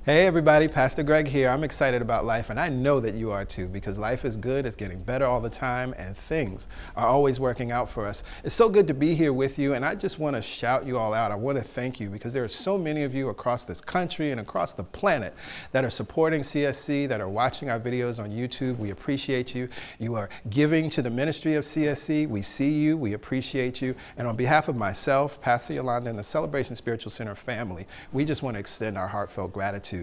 Hey everybody, Pastor Greg here. I'm excited about life, and I know that you are too, because life is good, it's getting better all the time, and things are always working out for us. It's so good to be here with you, and I just want to shout you all out. I want to thank you, because there are so many of you across this country and across the planet that are supporting CSC, that are watching our videos on YouTube. We appreciate you. You are giving to the ministry of CSC. We see you, we appreciate you, and on behalf of myself, Pastor Yolanda, and the Celebration Spiritual Center family, we just want to extend our heartfelt gratitude.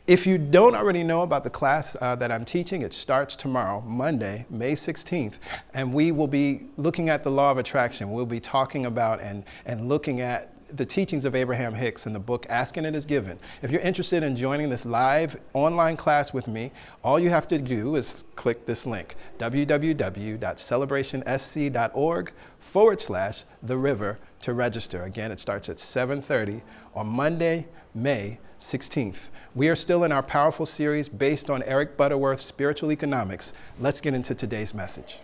If you don't already know about the class that I'm teaching, it starts tomorrow, Monday, May 16th, and we will be looking at the law of attraction. We'll be talking about and looking at the teachings of Abraham Hicks in the book, Asking It Is Given. If you're interested in joining this live online class with me, all you have to do is click this link, www.celebrationsc.org/the river to register. Again, it starts at 7:30 on Monday, May 16th. We are still in our powerful series based on Eric Butterworth's Spiritual Economics. Let's get into today's message.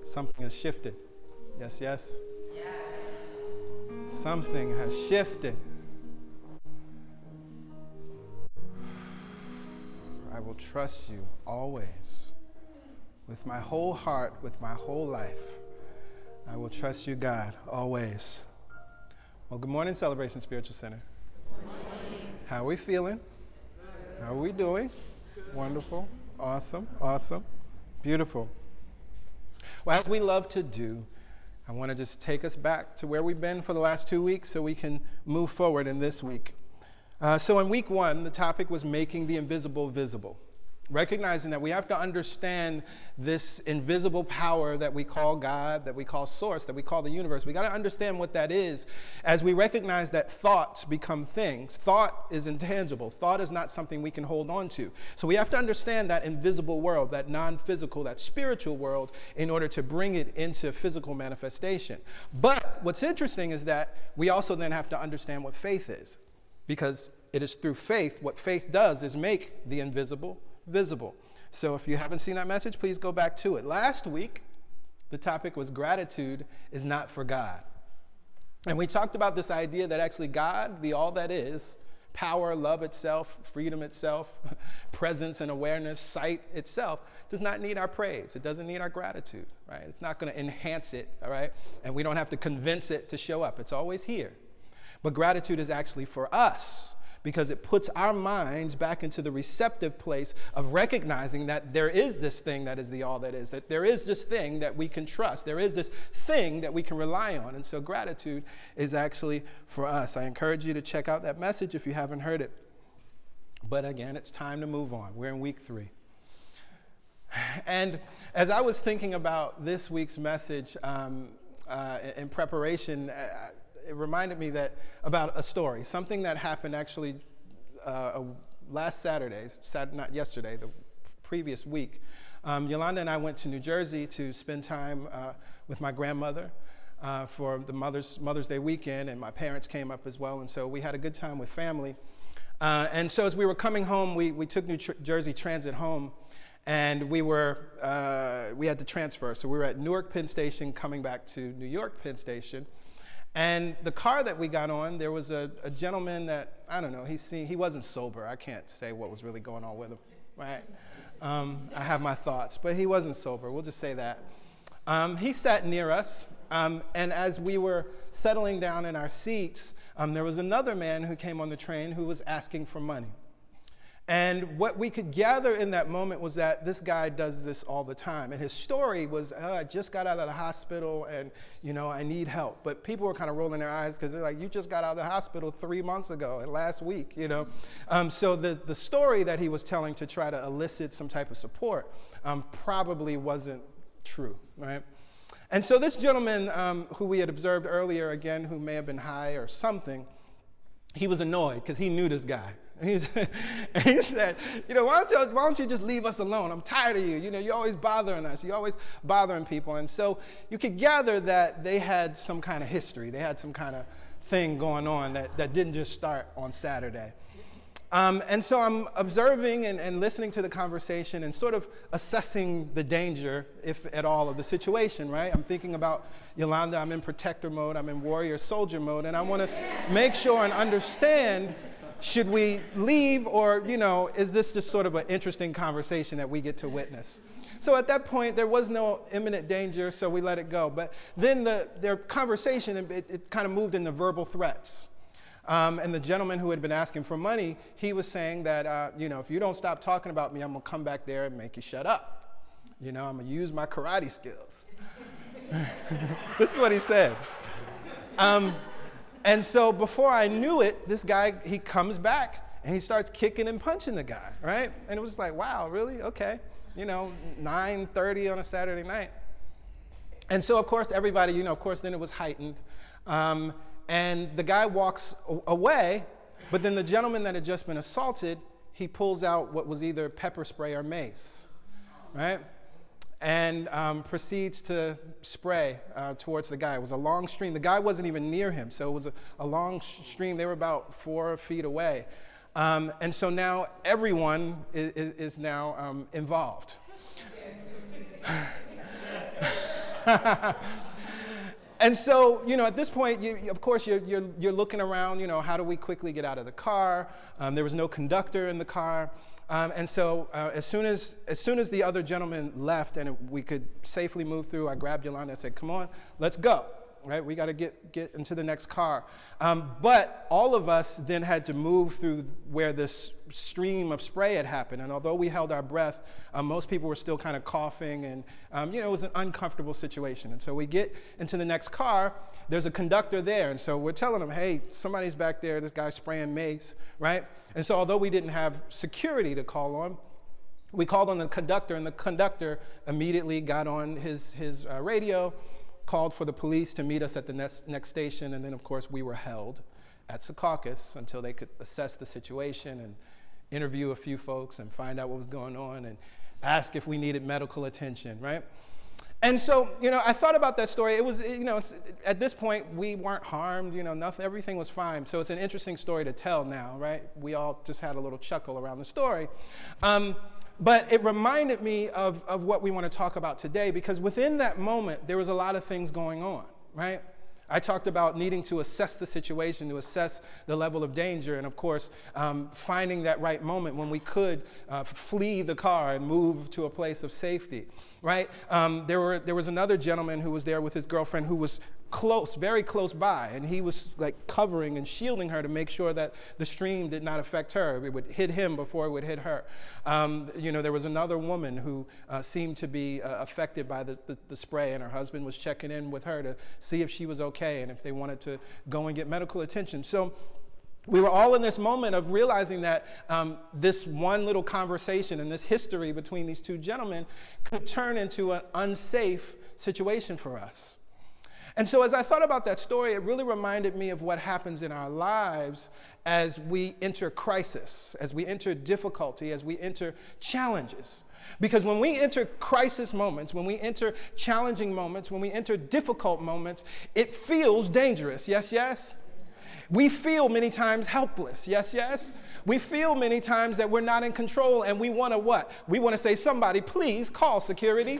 Something has shifted. Yes, yes? Yes. Something has shifted. I will trust you always. With my whole heart, with my whole life. I will trust you, God, always. Well, good morning, Celebration Spiritual Center. Good morning. How are we feeling? Good. How are we doing? Good. Wonderful. Awesome. Awesome. Beautiful. Well, as we love to do, I want to just take us back to where we've been for the last 2 weeks so we can move forward in this week. So in week 1, the topic was making the invisible visible, recognizing that we have to understand this invisible power that we call God, that we call Source, that we call the universe. We got to understand what that is as we recognize that thoughts become things. Thought is intangible. Thought is not something we can hold on to. So we have to understand that invisible world, that non-physical, that spiritual world, in order to bring it into physical manifestation. But what's interesting is that we also then have to understand what faith is, because it is through faith. What faith does is make the invisible visible. So if you haven't seen that message, please go back to it. Last week, the topic was gratitude is not for God. And we talked about this idea that actually God, the all that is, power, love itself, freedom itself, presence and awareness, sight itself, does not need our praise. It doesn't need our gratitude, right? It's not going to enhance it, all right? And we don't have to convince it to show up. It's always here. But gratitude is actually for us, because it puts our minds back into the receptive place of recognizing that there is this thing that is the all that is, that there is this thing that we can trust, there is this thing that we can rely on. And so gratitude is actually for us. I encourage you to check out that message if you haven't heard it. But again, it's time to move on. We're in week 3. And as I was thinking about this week's message in preparation, it reminded me about a story, something that happened actually last Saturday, not yesterday, the previous week. Yolanda and I went to New Jersey to spend time with my grandmother for the Mother's Day weekend, and my parents came up as well, and so we had a good time with family. And so as we were coming home, we took New Jersey Transit home, and we had to transfer. So we were at Newark Penn Station coming back to New York Penn Station. And the car that we got on, there was a gentleman that, I don't know, he wasn't sober. I can't say what was really going on with him, right? I have my thoughts, but he wasn't sober. We'll just say that. He sat near us, and as we were settling down in our seats, there was another man who came on the train who was asking for money. And what we could gather in that moment was that this guy does this all the time. And his story was, I just got out of the hospital and, I need help. But people were kind of rolling their eyes because they're like, you just got out of the hospital 3 months ago and last week, So the story that he was telling to try to elicit some type of support probably wasn't true, right? And so this gentleman who we had observed earlier, again, who may have been high or something, he was annoyed because he knew this guy. And he said, why don't you just leave us alone? I'm tired of you. You're always bothering us. You're always bothering people. And so you could gather that they had some kind of history. They had some kind of thing going on that didn't just start on Saturday. And so I'm observing and listening to the conversation and sort of assessing the danger, if at all, of the situation, right? I'm thinking about Yolanda. I'm in protector mode. I'm in warrior soldier mode. And I want to make sure and understand, should we leave, or, is this just sort of an interesting conversation that we get to witness? So at that point, there was no imminent danger, so we let it go. But then their conversation, it kind of moved into verbal threats. And the gentleman who had been asking for money, he was saying that, if you don't stop talking about me, I'm going to come back there and make you shut up. I'm going to use my karate skills. This is what he said. And so before I knew it, this guy, he comes back and he starts kicking and punching the guy, right? And it was like, wow, really? Okay. 9:30 on a Saturday night. And so, of course, everybody, then it was heightened. And the guy walks away, but then the gentleman that had just been assaulted, he pulls out what was either pepper spray or mace, right? And proceeds to spray towards the guy. It was a long stream. The guy wasn't even near him, so it was a long stream. They were about 4 feet away. And so now everyone is now involved. And so, at this point, of course, you're looking around, how do we quickly get out of the car? There was no conductor in the car. And so as soon as the other gentleman left and we could safely move through, I grabbed Yolanda and said, come on, let's go. Right? We got to get into the next car. But all of us then had to move through where this stream of spray had happened. And although we held our breath, most people were still kind of coughing. And, it was an uncomfortable situation. And so we get into the next car. There's a conductor there. And so we're telling them, hey, somebody's back there. This guy's spraying mace, right? And so although we didn't have security to call on, we called on the conductor. And the conductor immediately got on his radio, called for the police to meet us at the next station, and then, of course, we were held at Secaucus until they could assess the situation and interview a few folks and find out what was going on and ask if we needed medical attention, right? And so, I thought about that story. It was, at this point, we weren't harmed, nothing, everything was fine. So it's an interesting story to tell now, right? We all just had a little chuckle around the story. But it reminded me of what we want to talk about today, because within that moment, there was a lot of things going on, right? I talked about needing to assess the situation, to assess the level of danger, and of course, finding that right moment when we could flee the car and move to a place of safety, right? There was another gentleman who was there with his girlfriend who was close, very close by, and he was like covering and shielding her to make sure that the stream did not affect her. It would hit him before it would hit her. There was another woman who seemed to be affected by the spray, and her husband was checking in with her to see if she was okay and if they wanted to go and get medical attention. So we were all in this moment of realizing that this one little conversation and this history between these two gentlemen could turn into an unsafe situation for us. And so as I thought about that story, it really reminded me of what happens in our lives as we enter crisis, as we enter difficulty, as we enter challenges. Because when we enter crisis moments, when we enter challenging moments, when we enter difficult moments, it feels dangerous. Yes, yes? We feel many times helpless. Yes, yes? We feel many times that we're not in control, and we want to what? We want to say, somebody, please call security.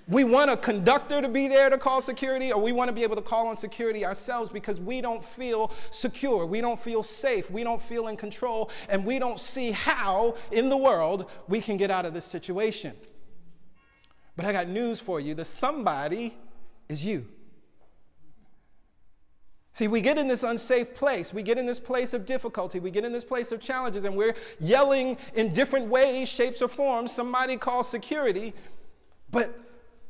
We want a conductor to be there to call security, or we want to be able to call on security ourselves because we don't feel secure, we don't feel safe, we don't feel in control, and we don't see how in the world we can get out of this situation. But I got news for you. The somebody is you. See, we get in this unsafe place. We get in this place of difficulty. We get in this place of challenges, and we're yelling in different ways, shapes, or forms. Somebody call security, but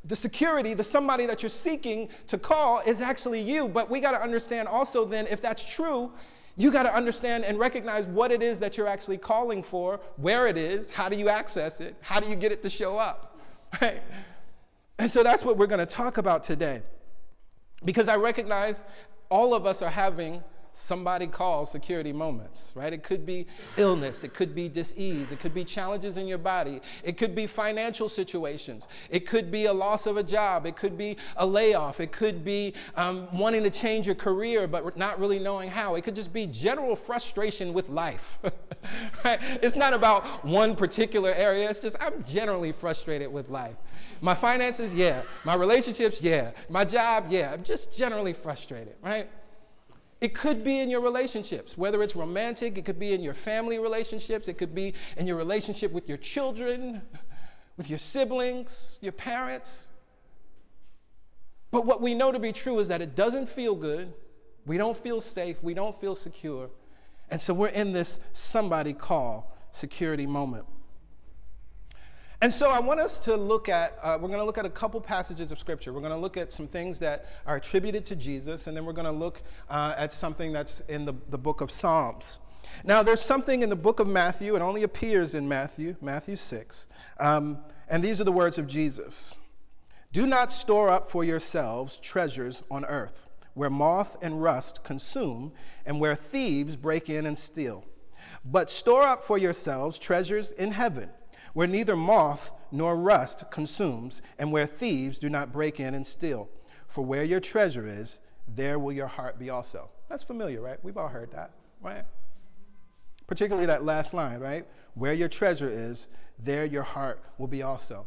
the security, the somebody that you're seeking to call is actually you. But we got to understand also then, if that's true, you got to understand and recognize what it is that you're actually calling for, where it is, how do you access it, how do you get it to show up, right? And so that's what we're going to talk about today. Because I recognize all of us are having somebody calls security moments, right? It could be illness, it could be dis-ease, it could be challenges in your body, it could be financial situations, it could be a loss of a job, it could be a layoff, it could be wanting to change your career but not really knowing how. It could just be general frustration with life. Right? It's not about one particular area, it's just I'm generally frustrated with life. My finances, yeah. My relationships, yeah. My job, yeah. I'm just generally frustrated, right? It could be in your relationships, whether it's romantic, it could be in your family relationships, it could be in your relationship with your children, with your siblings, your parents. But what we know to be true is that it doesn't feel good, we don't feel safe, we don't feel secure, and so we're in this somebody call security moment. And so I want us to look at, we're going to look at a couple passages of Scripture. We're going to look at some things that are attributed to Jesus, and then we're going to look at something that's in the book of Psalms. Now, there's something in the book of Matthew, it only appears in Matthew 6, and these are the words of Jesus. Do not store up for yourselves treasures on earth, where moth and rust consume, and where thieves break in and steal. But store up for yourselves treasures in heaven, where neither moth nor rust consumes, and where thieves do not break in and steal. For where your treasure is, there will your heart be also. That's familiar, right? We've all heard that, right? Particularly that last line, right? Where your treasure is, there your heart will be also.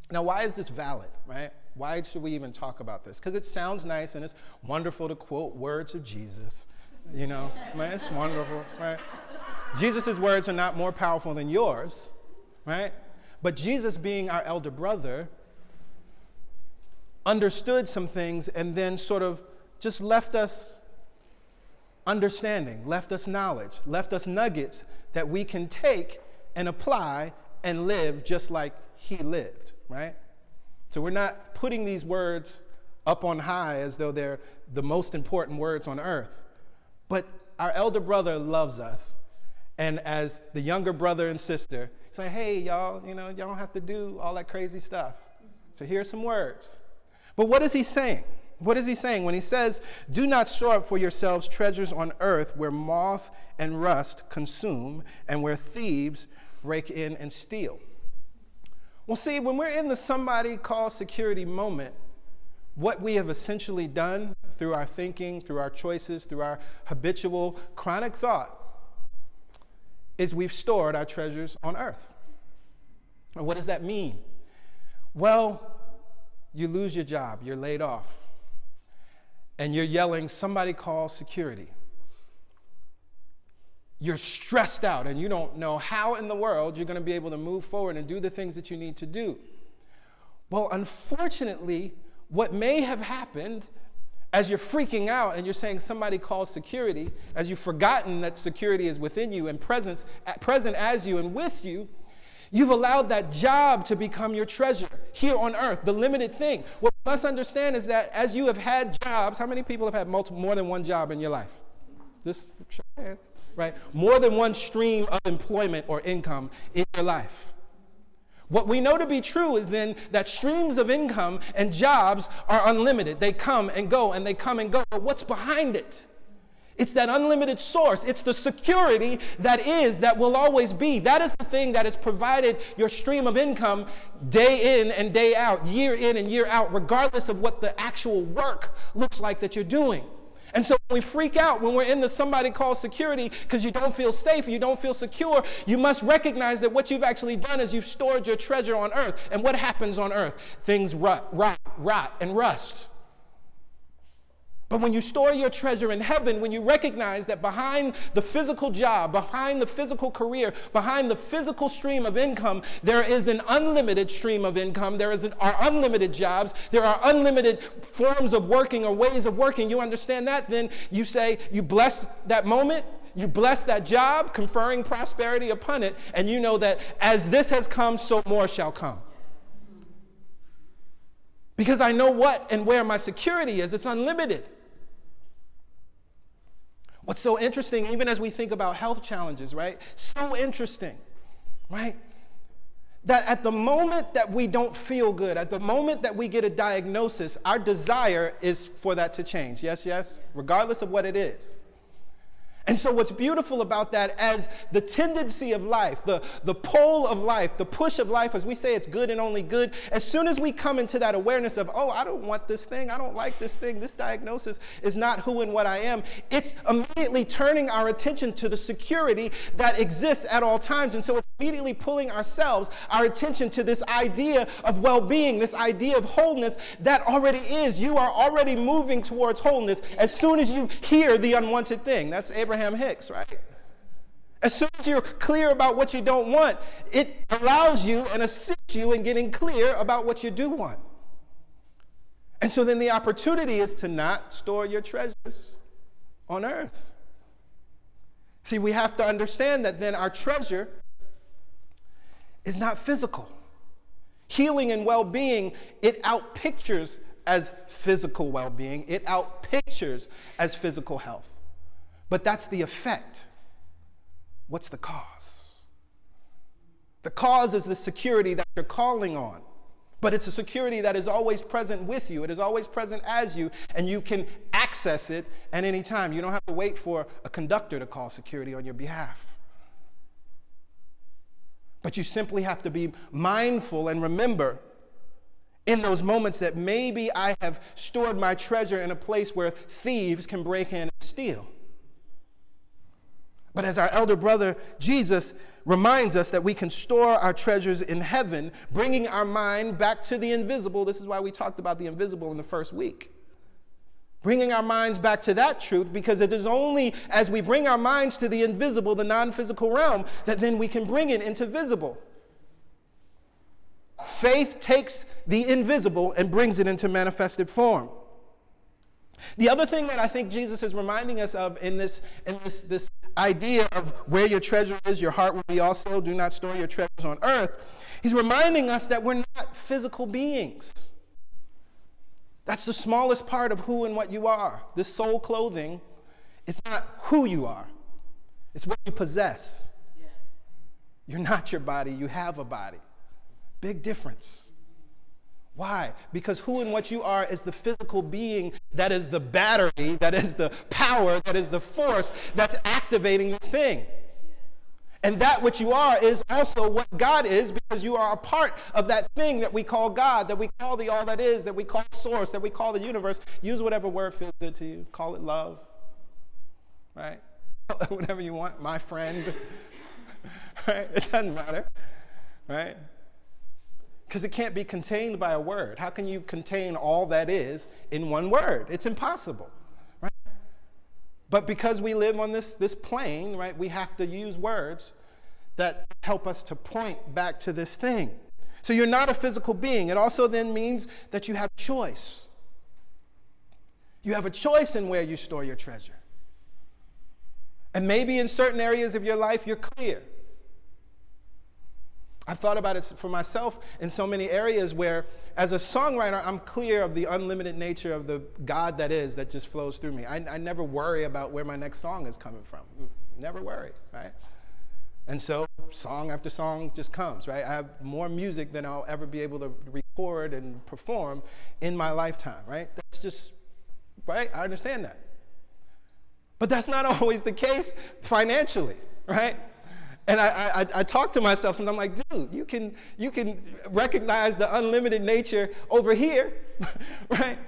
Now, why is this valid, right? Why should we even talk about this? Because it sounds nice and it's wonderful to quote words of Jesus. You know, man, it's wonderful, right? Jesus' words are not more powerful than yours. Right? But Jesus, being our elder brother, understood some things and then sort of just left us understanding, left us knowledge, left us nuggets that we can take and apply and live just like he lived, right? So we're not putting these words up on high as though they're the most important words on earth. But our elder brother loves us. And as the younger brother and sister, say, hey, y'all, y'all don't have to do all that crazy stuff. So here's some words. But what is he saying? What is he saying when he says, do not store up for yourselves treasures on earth where moth and rust consume and where thieves break in and steal? Well, see, when we're in the somebody call security moment, what we have essentially done through our thinking, through our choices, through our habitual chronic thought, is we've stored our treasures on earth. And what does that mean? Well, you lose your job, you're laid off, and you're yelling, somebody call security. You're stressed out and you don't know how in the world you're going to be able to move forward and do the things that you need to do. Well, unfortunately, what may have happened as you're freaking out and you're saying somebody call security, as you've forgotten that security is within you and present as you and with you, you've allowed that job to become your treasure here on earth, the limited thing. What you must understand is that as you have had jobs, how many people have had more than one job in your life? Just show your hands, right? More than one stream of employment or income in your life. What we know to be true is then that streams of income and jobs are unlimited. They come and go and they come and go. But what's behind it? It's that unlimited source. It's the security that will always be. That is the thing that has provided your stream of income day in and day out, year in and year out, regardless of what the actual work looks like that you're doing. And so when we freak out, when we're in the somebody call security because you don't feel safe, you don't feel secure, you must recognize that what you've actually done is you've stored your treasure on earth. And what happens on earth? Things rot, and rust. But when you store your treasure in heaven, when you recognize that behind the physical job, behind the physical career, behind the physical stream of income, there is an unlimited stream of income. There are unlimited jobs. There are unlimited forms of working or ways of working. You understand that? Then you say, you bless that moment. You bless that job, conferring prosperity upon it. And you know that as this has come, so more shall come. Because I know what and where my security is. It's unlimited. What's so interesting, even as we think about health challenges, right? So interesting, right? That at the moment that we don't feel good, at the moment that we get a diagnosis, our desire is for that to change. Yes, yes? Regardless of what it is. And so what's beautiful about that, as the tendency of life, the pull of life, the push of life, as we say it's good and only good, as soon as we come into that awareness of, oh, I don't want this thing, I don't like this thing, this diagnosis is not who and what I am, it's immediately turning our attention to the security that exists at all times. And so it's immediately pulling ourselves, our attention to this idea of well-being, this idea of wholeness that already is. You are already moving towards wholeness as soon as you hear the unwanted thing. That's Abraham Hicks, right? As soon as you're clear about what you don't want, it allows you and assists you in getting clear about what you do want. And so then the opportunity is to not store your treasures on earth. See, we have to understand that then our treasure is not physical. Healing and well-being, it outpictures as physical well-being. It outpictures as physical health. But that's the effect. What's the cause? The cause is the security that you're calling on. But it's a security that is always present with you. It is always present as you, and you can access it at any time. You don't have to wait for a conductor to call security on your behalf. But you simply have to be mindful and remember in those moments that maybe I have stored my treasure in a place where thieves can break in and steal. But as our elder brother Jesus reminds us that we can store our treasures in heaven, bringing our mind back to the invisible. This is why we talked about the invisible in the first week. Bringing our minds back to that truth, because it is only as we bring our minds to the invisible, the non-physical realm, that then we can bring it into visible. Faith takes the invisible and brings it into manifested form. The other thing that I think Jesus is reminding us of in this idea of where your treasure is, your heart will be also. Do not store your treasures on earth. He's reminding us that we're not physical beings. That's the smallest part of who and what you are. This soul clothing is not who you are. It's what you possess. Yes. You're not your body. You have a body. Big difference. Why? Because who and what you are is the physical being that is the battery, that is the power, that is the force that's activating this thing. And that which you are is also what God is, because you are a part of that thing that we call God, that we call the all that is, that we call source, that we call the universe. Use whatever word feels good to you. Call it love, right? Whatever you want, my friend, right? It doesn't matter, right? Because it can't be contained by a word. How can you contain all that is in one word? It's impossible, right? But because we live on this plane, right, we have to use words that help us to point back to this thing. So you're not a physical being. It also then means that you have choice. You have a choice in where you store your treasure. And maybe in certain areas of your life, you're clear. I've thought about it for myself in so many areas where, as a songwriter, I'm clear of the unlimited nature of the God that is, that just flows through me. I never worry about where my next song is coming from. Never worry, right? And so song after song just comes, right? I have more music than I'll ever be able to record and perform in my lifetime, right? That's just, right? I understand that. But that's not always the case financially, right? And I talk to myself and I'm like, dude, you can recognize the unlimited nature over here, right?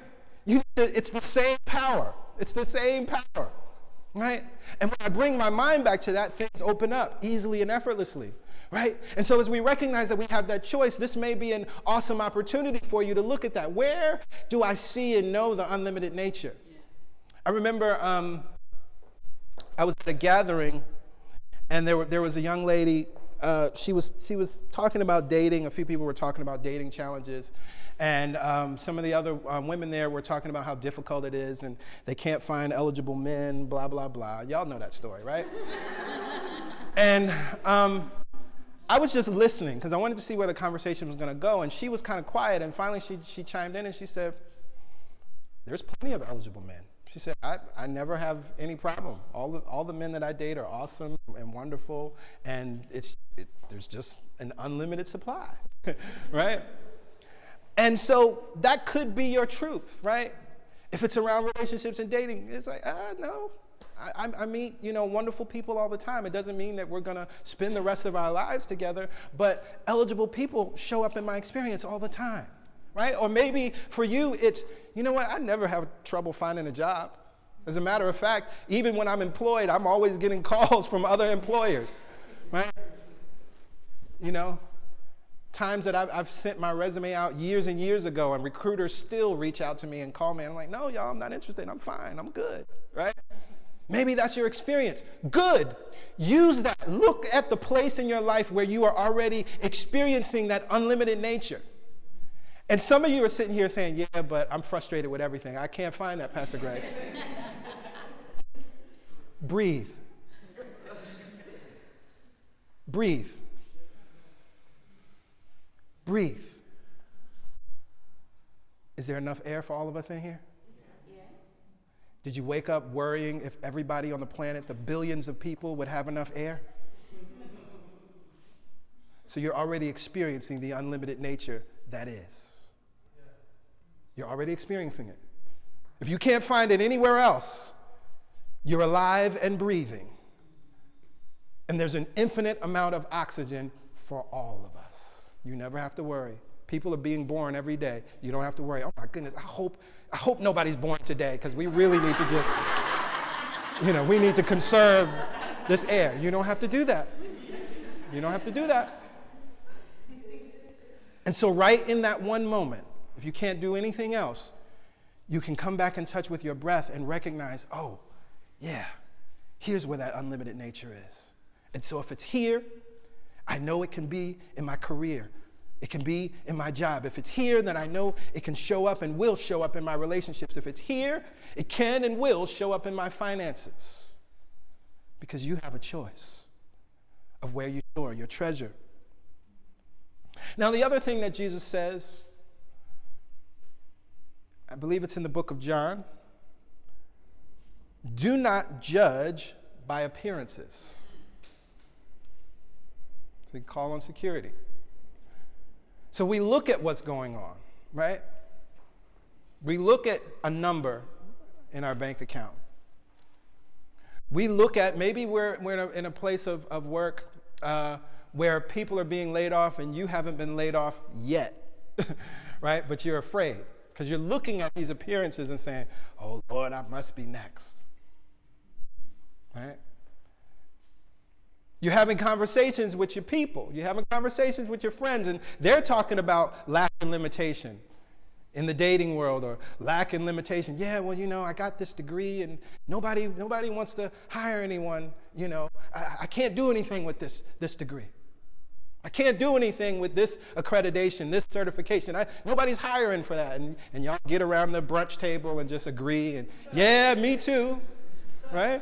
It's the same power. It's the same power, right? And when I bring my mind back to that, things open up easily and effortlessly, right? And so as we recognize that we have that choice, this may be an awesome opportunity for you to look at that. Where do I see and know the unlimited nature? Yes. I remember I was at a gathering, and there was a young lady, she was talking about dating. A few people were talking about dating challenges. And some of the other women there were talking about how difficult it is, and they can't find eligible men, blah, blah, blah. Y'all know that story, right? And I was just listening because I wanted to see where the conversation was going to go. And she was kind of quiet, and finally she chimed in and she said, there's plenty of eligible men. She said, I never have any problem. All the men that I date are awesome and wonderful, and there's just an unlimited supply, right? And so that could be your truth, right? If it's around relationships and dating, it's like, no, I meet, wonderful people all the time. It doesn't mean that we're going to spend the rest of our lives together, but eligible people show up in my experience all the time, right? Or maybe for you, it's, I never have trouble finding a job. As a matter of fact, even when I'm employed, I'm always getting calls from other employers, right? Times that I've sent my resume out years and years ago, and recruiters still reach out to me and call me. And I'm like, no, y'all, I'm not interested. I'm fine. I'm good, right? Maybe that's your experience. Good. Use that. Look at the place in your life where you are already experiencing that unlimited nature. And some of you are sitting here saying, yeah, but I'm frustrated with everything. I can't find that, Pastor Greg. Breathe. Breathe. Breathe. Is there enough air for all of us in here? Yeah. Did you wake up worrying if everybody on the planet, the billions of people, would have enough air? So you're already experiencing the unlimited nature that is. You're already experiencing it. If you can't find it anywhere else, you're alive and breathing. And there's an infinite amount of oxygen for all of us. You never have to worry. People are being born every day. You don't have to worry. Oh my goodness, I hope nobody's born today, because we really need to just, we need to conserve this air. You don't have to do that. You don't have to do that. And so right in that one moment, if you can't do anything else, you can come back in touch with your breath and recognize, oh, yeah, here's where that unlimited nature is. And so if it's here, I know it can be in my career. It can be in my job. If it's here, then I know it can show up and will show up in my relationships. If it's here, it can and will show up in my finances. Because you have a choice of where you store your treasure. Now, the other thing that Jesus says, I believe it's in the book of John, do not judge by appearances. They call on security. So we look at what's going on, right? We look at a number in our bank account. We look at, maybe we're in a place of work where people are being laid off and you haven't been laid off yet, right? But you're afraid because you're looking at these appearances and saying, oh, Lord, I must be next, right? You're having conversations with your people. You're having conversations with your friends, and they're talking about lack and limitation in the dating world, or lack and limitation. Yeah, well, I got this degree, and nobody wants to hire anyone. I can't do anything with this degree. I can't do anything with this accreditation, this certification. Nobody's hiring for that. And y'all get around the brunch table and just agree, and yeah, me too, right?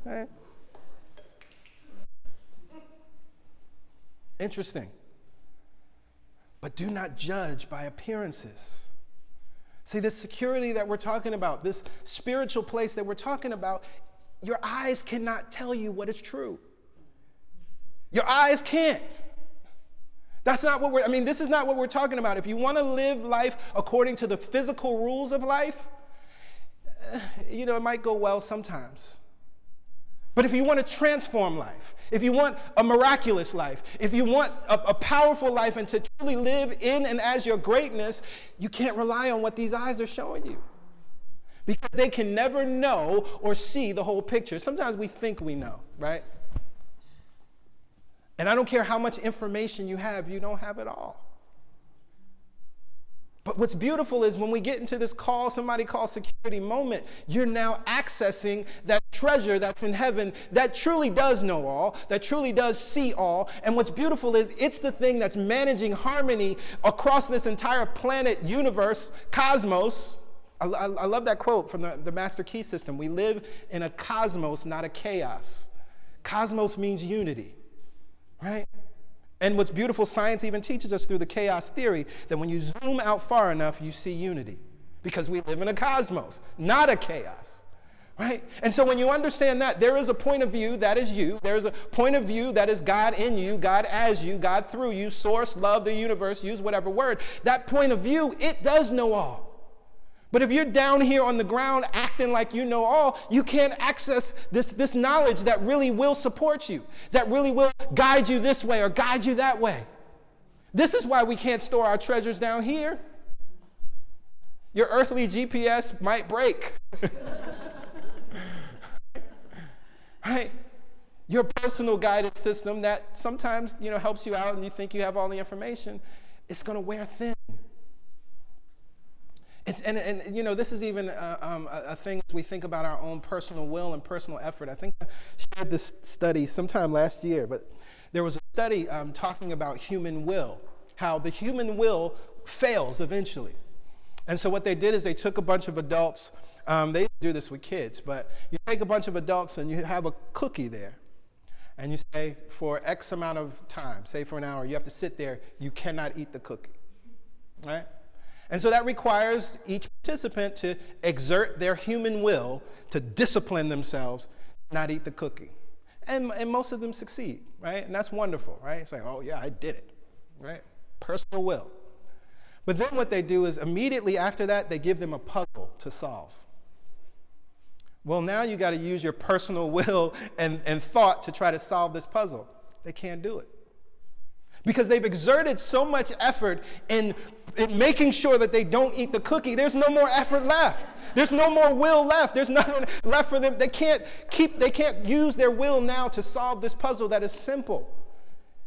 Right? Interesting. But do not judge by appearances. See, this security that we're talking about, this spiritual place that we're talking about, your eyes cannot tell you what is true. Your eyes can't. That's not what this is not what we're talking about. If you want to live life according to the physical rules of life, it might go well sometimes. But if you want to transform life, if you want a miraculous life, if you want a powerful life and to truly live in and as your greatness, you can't rely on what these eyes are showing you. Because they can never know or see the whole picture. Sometimes we think we know, right? And I don't care how much information you have, you don't have it all. But what's beautiful is when we get into this somebody calls security moment, you're now accessing that treasure that's in heaven that truly does know all, that truly does see all. And what's beautiful is it's the thing that's managing harmony across this entire planet, universe, cosmos. I love that quote from the Master Key System. We live in a cosmos, not a chaos. Cosmos means unity, right? And what's beautiful, science even teaches us through the chaos theory that when you zoom out far enough, you see unity. Because we live in a cosmos, not a chaos, right? And so when you understand that, there is a point of view that is you. There is a point of view that is God in you, God as you, God through you, source, love, the universe, use whatever word. That point of view, it does know all. But if you're down here on the ground acting like you know all, you can't access this knowledge that really will support you, that really will guide you this way or guide you that way. This is why we can't store our treasures down here. Your earthly GPS might break. Right? Your personal guidance system that sometimes, helps you out and you think you have all the information, it's going to wear thin. This is even a thing as we think about our own personal will and personal effort. I think I shared this study sometime last year, but there was a study talking about human will, how the human will fails eventually. And so what they did is they took a bunch of adults. They do this with kids, but you take a bunch of adults and you have a cookie there. And you say for X amount of time, say for an hour, you have to sit there. You cannot eat the cookie. Right? And so that requires each participant to exert their human will to discipline themselves, not eat the cookie. And most of them succeed, right? And that's wonderful, right? It's like, oh yeah, I did it, right? Personal will. But then what they do is immediately after that, they give them a puzzle to solve. Well, now you got to use your personal will and thought to try to solve this puzzle. They can't do it. Because they've exerted so much effort in making sure that they don't eat the cookie, there's no more effort left. There's no more will left. There's nothing left for them. They can't use their will now to solve this puzzle that is simple.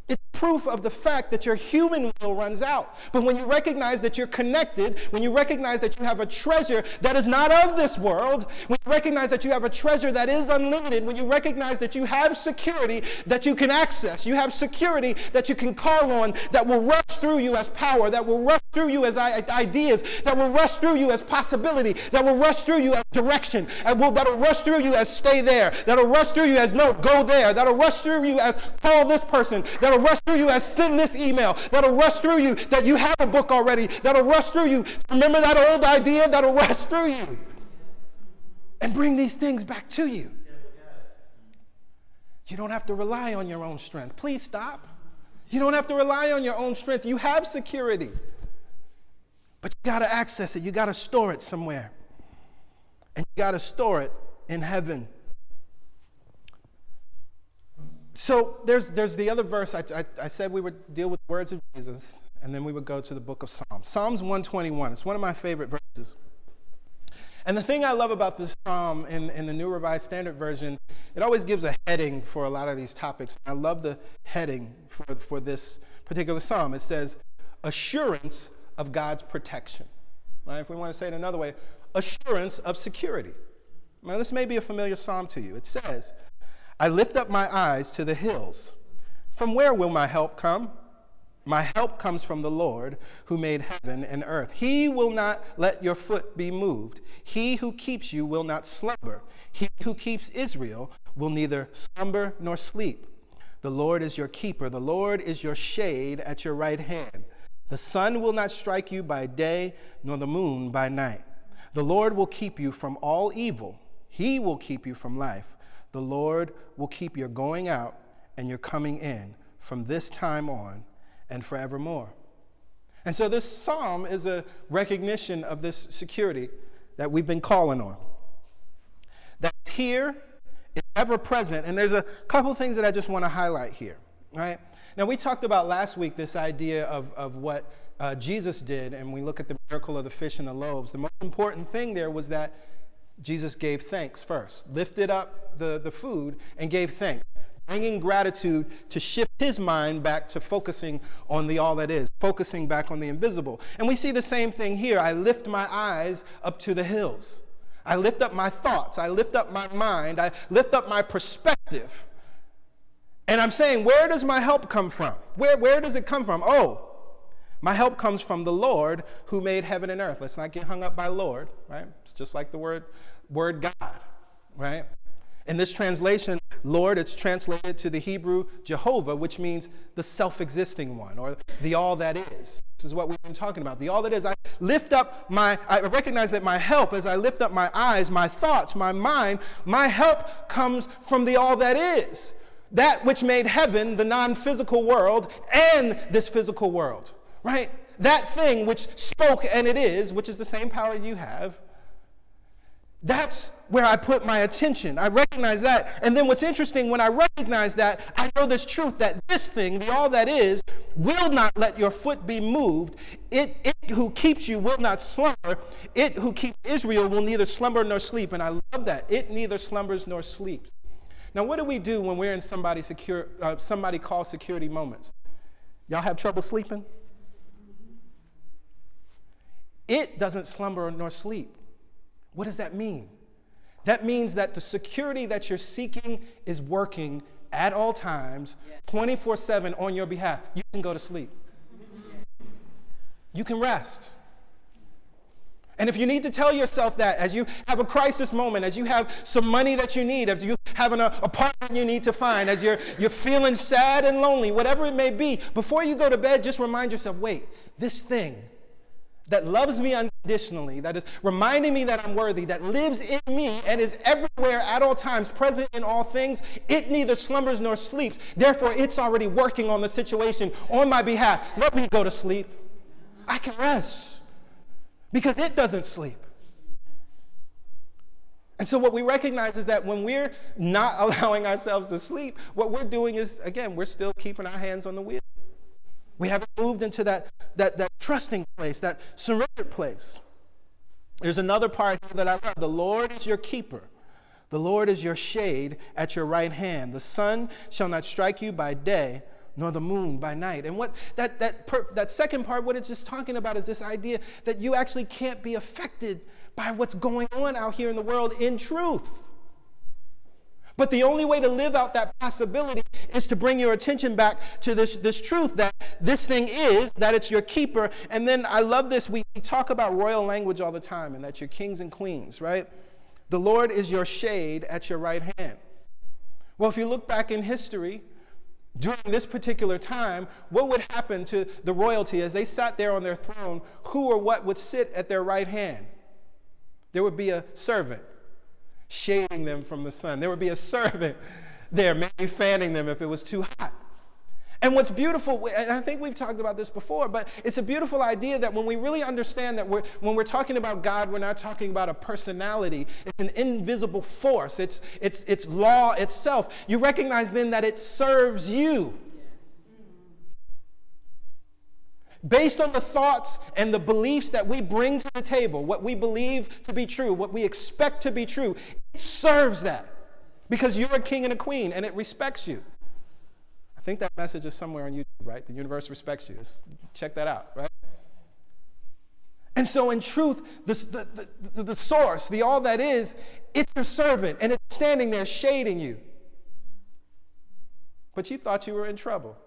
It's proof of the fact that your human will runs out. But when you recognize that you're connected, when you recognize that you have a treasure that is not of this world, when you recognize that you have a treasure that is unlimited, when you recognize that you have security that you can access, you have security that you can call on that will rush through you as power, that will rush through you as ideas, that will rush through you as possibility, that will rush through you as direction, that'll rush through you as stay there, that'll rush through you as no, go there, that'll rush through you as call this person, that'll rush through you as send this email, that'll rush through you that you have a book already, that'll rush through you, remember that old idea, that'll rush through you and bring these things back to you. You don't have to rely on your own strength. Please stop. You don't have to rely on your own strength. You have security. But you got to access it. You got to store it somewhere. And you got to store it in heaven. So there's the other verse. I said we would deal with the words of Jesus, and then we would go to the book of Psalms. Psalms 121. It's one of my favorite verses. And the thing I love about this psalm in the New Revised Standard Version, it always gives a heading for a lot of these topics. I love the heading for this particular psalm. It says, assurance of God's protection. Right? If we want to say it another way, assurance of security. Now, this may be a familiar psalm to you. It says, I lift up my eyes to the hills. From where will my help come? My help comes from the Lord who made heaven and earth. He will not let your foot be moved. He who keeps you will not slumber. He who keeps Israel will neither slumber nor sleep. The Lord is your keeper. The Lord is your shade at your right hand. The sun will not strike you by day, nor the moon by night. The Lord will keep you from all evil. He will keep you from life. The Lord will keep your going out and your coming in from this time on and forevermore. And so this psalm is a recognition of this security that we've been calling on. That's here, it's ever present, and there's a couple of things that I just want to highlight here, right? Now, we talked about last week this idea of what Jesus did, and we look at the miracle of the fish and the loaves. The most important thing there was that Jesus gave thanks first, lifted up the food and gave thanks, bringing gratitude to shift his mind back to focusing on the all that is, focusing back on the invisible. And we see the same thing here. I lift my eyes up to the hills. I lift up my thoughts. I lift up my mind. I lift up my perspective. And I'm saying, where does my help come from? Where does it come from? Oh, my help comes from the Lord who made heaven and earth. Let's not get hung up by Lord, right? It's just like the word God, right? In this translation, Lord, it's translated to the Hebrew Jehovah, which means the self-existing one, or the all that is. This is what we've been talking about. The all that is. I recognize that my help, as I lift up my eyes, my thoughts, my mind, my help comes from the all that is. That which made heaven, the non-physical world, and this physical world, right? that thing which spoke and it is, which is the same power you have, that's where I put my attention. I recognize that. And then what's interesting, when I recognize that, I know this truth that this thing, the all that is, will not let your foot be moved. It who keeps you will not slumber. It who keeps Israel will neither slumber nor sleep. And I love that. It neither slumbers nor sleeps. Now, what do we do when we're in somebody called security moments? Y'all have trouble sleeping? It doesn't slumber nor sleep. What does that mean? That means that the security that you're seeking is working at all times, 24/7 on your behalf. You can go to sleep. You can rest. And if you need to tell yourself that as you have a crisis moment, as you have some money that you need, as you have an apartment you need to find, as you're feeling sad and lonely, whatever it may be, before you go to bed, just remind yourself, wait, this thing that loves me unconditionally, that is reminding me that I'm worthy, that lives in me and is everywhere at all times, present in all things, it neither slumbers nor sleeps. Therefore, it's already working on the situation on my behalf. Let me go to sleep. I can rest because it doesn't sleep. And so what we recognize is that when we're not allowing ourselves to sleep, what we're doing is, again, we're still keeping our hands on the wheel. We haven't moved into that trusting place, that surrendered place. There's another part here that I love. The Lord is your keeper. The Lord is your shade at your right hand. The sun shall not strike you by day, nor the moon by night. And what that second part, what it's just talking about is this idea that you actually can't be affected by what's going on out here in the world in truth. But the only way to live out that possibility is to bring your attention back to this truth that this thing is, that it's your keeper. And then I love this. We talk about royal language all the time and that you're kings and queens, right? The Lord is your shade at your right hand. Well, if you look back in history, during this particular time, what would happen to the royalty as they sat there on their throne? Who or what would sit at their right hand? There would be a servant shading them from the sun. There would be a servant there, maybe fanning them if it was too hot. And what's beautiful, and I think we've talked about this before, but it's a beautiful idea that when we really understand that when we're talking about God, we're not talking about a personality. It's an invisible force. It's law itself. You recognize then that it serves you. Based on the thoughts and the beliefs that we bring to the table, what we believe to be true, what we expect to be true, it serves that because you're a king and a queen and it respects you. I think that message is somewhere on YouTube, right? The universe respects you. Just check that out, right? And so in truth, the source, the all that is, it's your servant and it's standing there shading you. But you thought you were in trouble.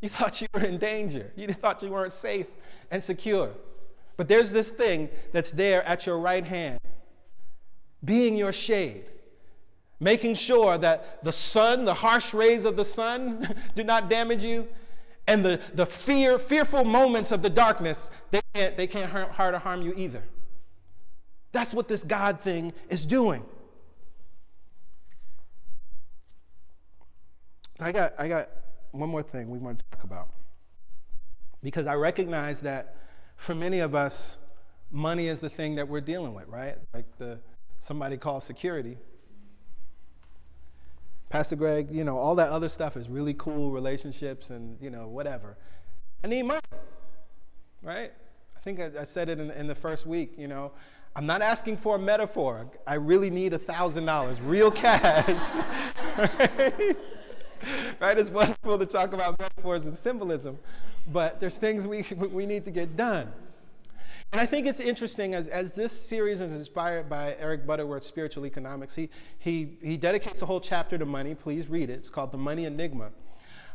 You thought you were in danger. You thought you weren't safe and secure. But there's this thing that's there at your right hand, being your shade, making sure that the sun, the harsh rays of the sun do not damage you, and the fearful moments of the darkness, they can't hurt or harm you either. That's what this God thing is doing. I got one more thing we want to talk about, because I recognize that for many of us, money is the thing that we're dealing with, right? Like somebody called security. Pastor Greg, all that other stuff is really cool, relationships and, whatever. I need money, right? I think I said it in the first week, I'm not asking for a metaphor. I really need $1,000, real cash, right? Right? It's wonderful to talk about metaphors and symbolism, but there's things we need to get done. And I think it's interesting as this series is inspired by Eric Butterworth's Spiritual Economics. He dedicates a whole chapter to money. Please read it. It's called The Money Enigma.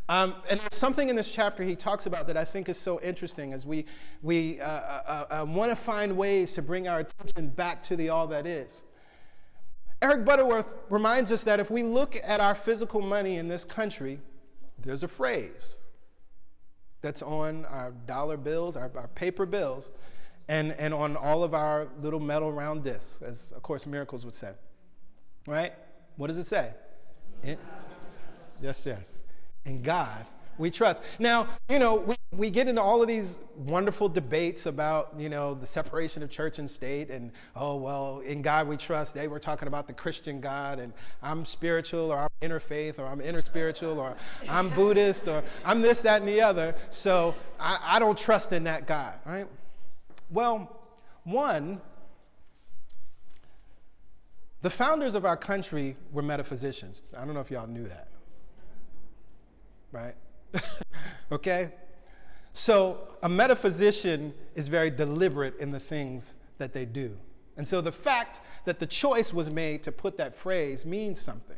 And there's something in this chapter he talks about that I think is so interesting as we want to find ways to bring our attention back to the all that is. Eric Butterworth reminds us that if we look at our physical money in this country, there's a phrase that's on our dollar bills, our paper bills, and on all of our little metal round discs, as A Course in Miracles would say. Right? What does it say? Yes. In God, we trust. Now, we get into all of these wonderful debates about, the separation of church and state, and, oh, well, in God we trust. They were talking about the Christian God, and I'm spiritual, or I'm interfaith, or I'm interspiritual, or I'm Buddhist, or I'm this, that, and the other, so I don't trust in that God, right? Well, one, the founders of our country were metaphysicians. I don't know if y'all knew that, right? Okay? So a metaphysician is very deliberate in the things that they do. And so the fact that the choice was made to put that phrase means something.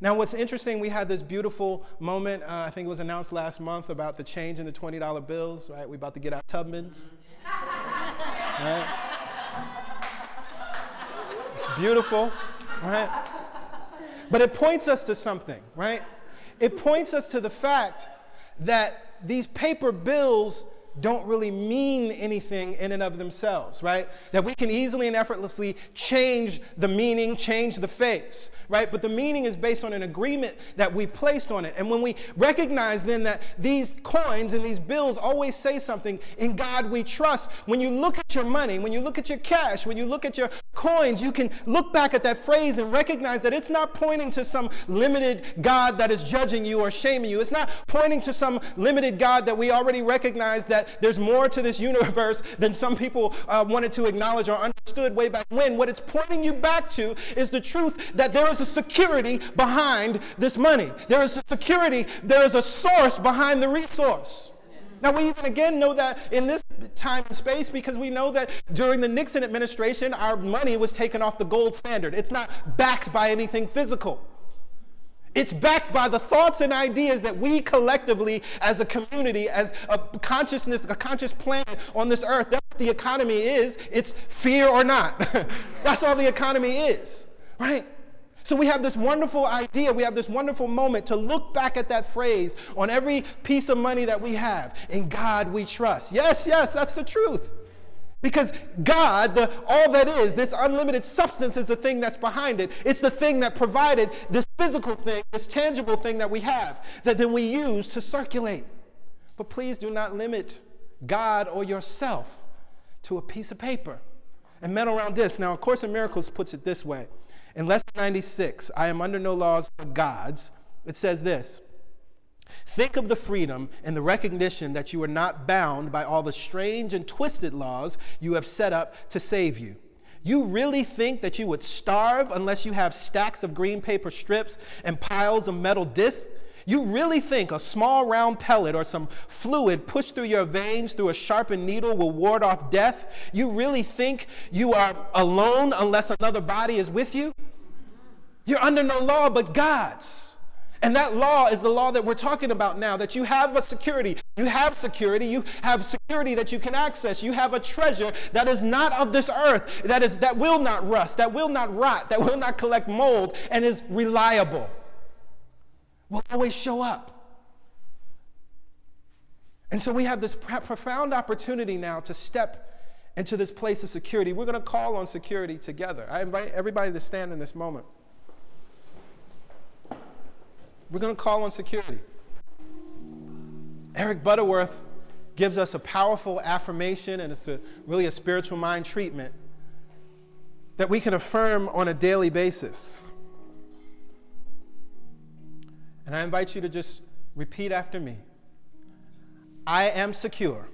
Now, what's interesting, we had this beautiful moment, I think it was announced last month, about the change in the $20 bills, right? We're about to get our Tubmans, right? It's beautiful, right? But it points us to something, right? It points us to the fact that these paper bills don't really mean anything in and of themselves, right? That we can easily and effortlessly change the meaning, change the face, right? But the meaning is based on an agreement that we placed on it. And when we recognize then that these coins and these bills always say something, in God we trust, when you look at your money, when you look at your cash, when you look at your coins, you can look back at that phrase and recognize that it's not pointing to some limited God that is judging you or shaming you. It's not pointing to some limited God that we already recognize that there's more to this universe than some people wanted to acknowledge or understood way back when. What it's pointing you back to is the truth that there is a security behind this money. There is a security, there is a source behind the resource. Now, we even again know that in this time and space because we know that during the Nixon administration, our money was taken off the gold standard. It's not backed by anything physical. It's backed by the thoughts and ideas that we collectively, as a community, as a consciousness, a conscious planet on this earth, that's what the economy is. It's fear or not. That's all the economy is, right? So we have this wonderful idea, we have this wonderful moment to look back at that phrase on every piece of money that we have. In God we trust. Yes, that's the truth. Because God, all that is, this unlimited substance is the thing that's behind it. It's the thing that provided this physical thing, this tangible thing that we have, that then we use to circulate. But please do not limit God or yourself to a piece of paper. And metal around this. Now, A Course in Miracles puts it this way. In Lesson 96, I am under no laws but God's, it says this. Think of the freedom and the recognition that you are not bound by all the strange and twisted laws you have set up to save you. You really think that you would starve unless you have stacks of green paper strips and piles of metal discs? You really think a small round pellet or some fluid pushed through your veins through a sharpened needle will ward off death? You really think you are alone unless another body is with you? You're under no law but God's. And that law is the law that we're talking about now, that you have a security. You have security that you can access. You have a treasure that is not of this earth, that will not rust, that will not rot, that will not collect mold, and is reliable. Will always show up. And so we have this profound opportunity now to step into this place of security. We're going to call on security together. I invite everybody to stand in this moment. We're going to call on security. Eric Butterworth gives us a powerful affirmation, and it's really a spiritual mind treatment that we can affirm on a daily basis. And I invite you to just repeat after me. I am secure.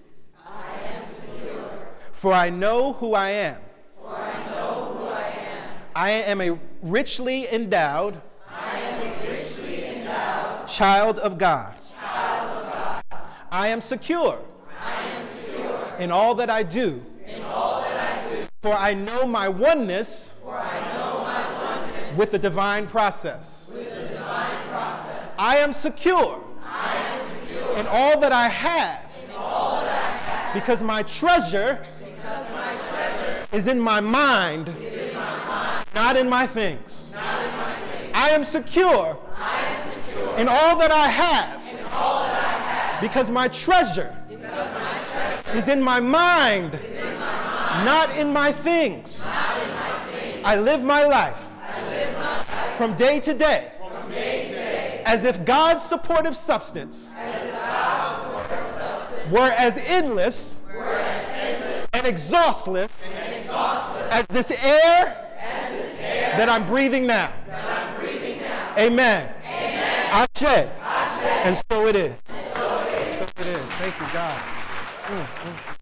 I am secure. For I know who I am. For I know who I am. I am a richly endowed. I am a richly endowed child of God. child of God. I am secure. I am secure in all that I do. in all that I do. For I know my oneness. For I know my oneness With the divine process. with the divine process. I am secure. I am secure in all that I have. in all that I have. Because my treasure Because my treasure is in my mind, is in my mind, not in my things. not in my things. I am secure I am secure in all that I have. in all that I have. Because my treasure Because my treasure is in my mind, is in my mind, not in my things. not in my things. I live my life I live my life from day to day from day to day as if God's supportive substance were as endless and exhaustless as this air that I'm breathing now. Amen. Ashe. And so it is. So it is. Thank you, God.